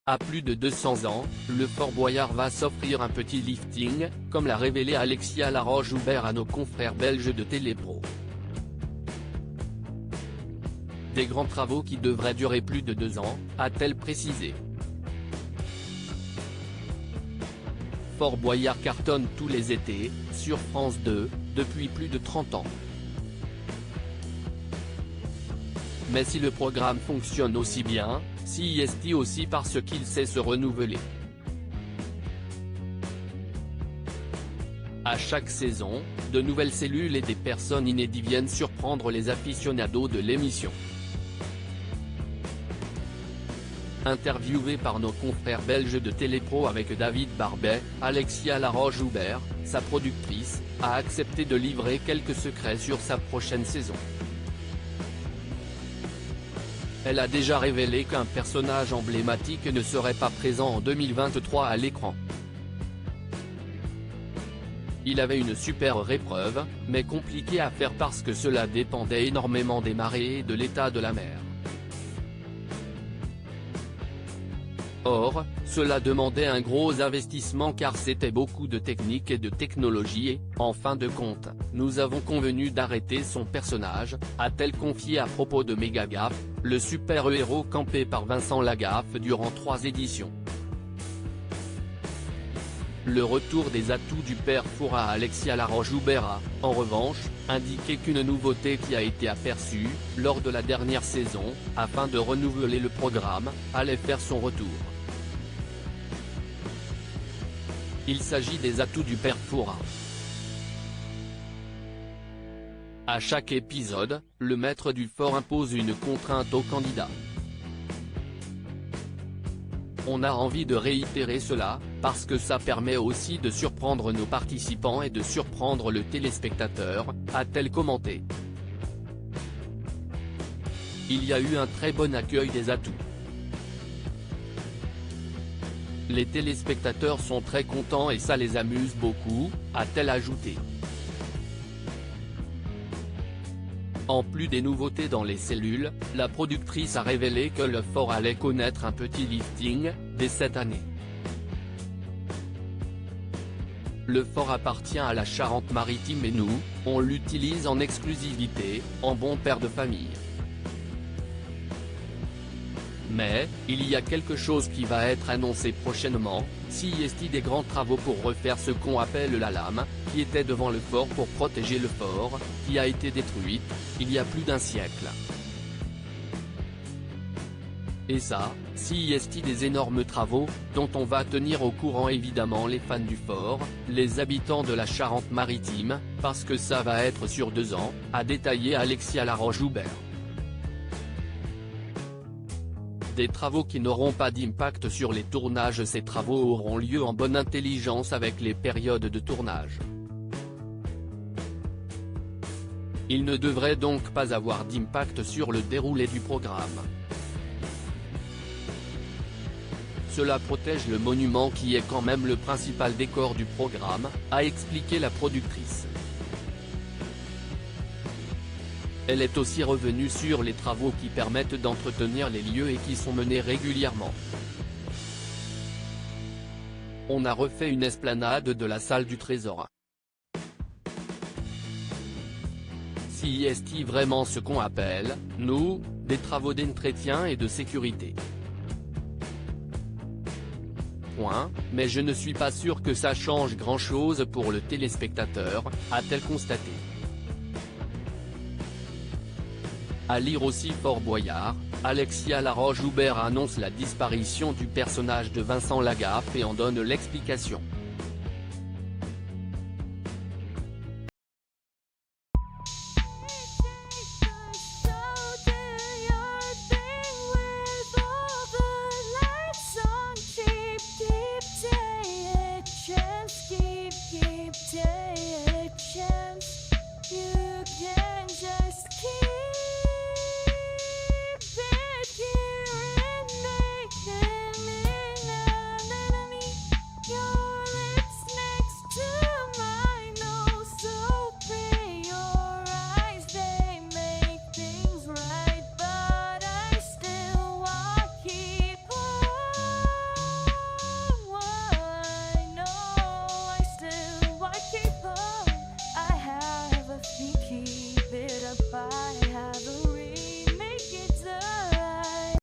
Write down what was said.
À plus de 200 ans, le Fort Boyard va s'offrir un petit lifting, comme l'a révélé Alexia Laroche-Joubert à nos confrères belges de Télépro. Des grands travaux qui devraient durer plus de 2 ans, a-t-elle précisé. Fort Boyard cartonne tous les étés, sur France 2, depuis plus de 30 ans. Mais si le programme fonctionne aussi bien, CIST aussi parce qu'il sait se renouveler. À chaque saison, de nouvelles cellules et des personnes inédites viennent surprendre les aficionados de l'émission. Interviewé par nos confrères belges de Télépro avec David Barbet, Alexia Laroche-Joubert, sa productrice, a accepté de livrer quelques secrets sur sa prochaine saison. Elle a déjà révélé qu'un personnage emblématique ne serait pas présent en 2023 à l'écran. Il avait une super épreuve, mais compliquée à faire parce que cela dépendait énormément des marées et de l'état de la mer. Or, cela demandait un gros investissement car c'était beaucoup de technique et de technologie et, en fin de compte, nous avons convenu d'arrêter son personnage, a-t-elle confié à propos de Mégagaffe, le super-héros campé par Vincent Lagaffe durant 3 éditions. Le retour des atouts du père Fouras à Alexia Laroche-Joubert a, en revanche, indiqué qu'une nouveauté qui a été aperçue, lors de la dernière saison, afin de renouveler le programme, allait faire son retour. Il s'agit des atouts du père Fouras. À chaque épisode, le maître du fort impose une contrainte aux candidats. On a envie de réitérer cela, parce que ça permet aussi de surprendre nos participants et de surprendre le téléspectateur, a-t-elle commenté. Il y a eu un très bon accueil des atouts. Les téléspectateurs sont très contents et ça les amuse beaucoup, a-t-elle ajouté. En plus des nouveautés dans les cellules, la productrice a révélé que le fort allait connaître un petit lifting, dès cette année. Le fort appartient à la Charente-Maritime et nous, on l'utilise en exclusivité, en bon père de famille. Mais, il y a quelque chose qui va être annoncé prochainement, CIST des grands travaux pour refaire ce qu'on appelle la lame, qui était devant le fort pour protéger le fort, qui a été détruite, il y a plus d'1 siècle. Et ça, CIST des énormes travaux, dont on va tenir au courant évidemment les fans du fort, les habitants de la Charente-Maritime, parce que ça va être sur 2 ans, a détaillé Alexia Laroche-Joubert. Des travaux qui n'auront pas d'impact sur les tournages. Ces travaux auront lieu en bonne intelligence avec les périodes de tournage. Il ne devrait donc pas avoir d'impact sur le déroulé du programme. Cela protège le monument qui est quand même le principal décor du programme, a expliqué la productrice. Elle est aussi revenue sur les travaux qui permettent d'entretenir les lieux et qui sont menés régulièrement. On a refait une esplanade de la salle du Trésor. CIST vraiment ce qu'on appelle, nous, des travaux d'entretien et de sécurité. Mais je ne suis pas sûr que ça change grand-chose pour le téléspectateur, a-t-elle constaté. À lire aussi Fort Boyard, Alexia Laroche-Joubert annonce la disparition du personnage de Vincent Lagaffe et en donne l'explication.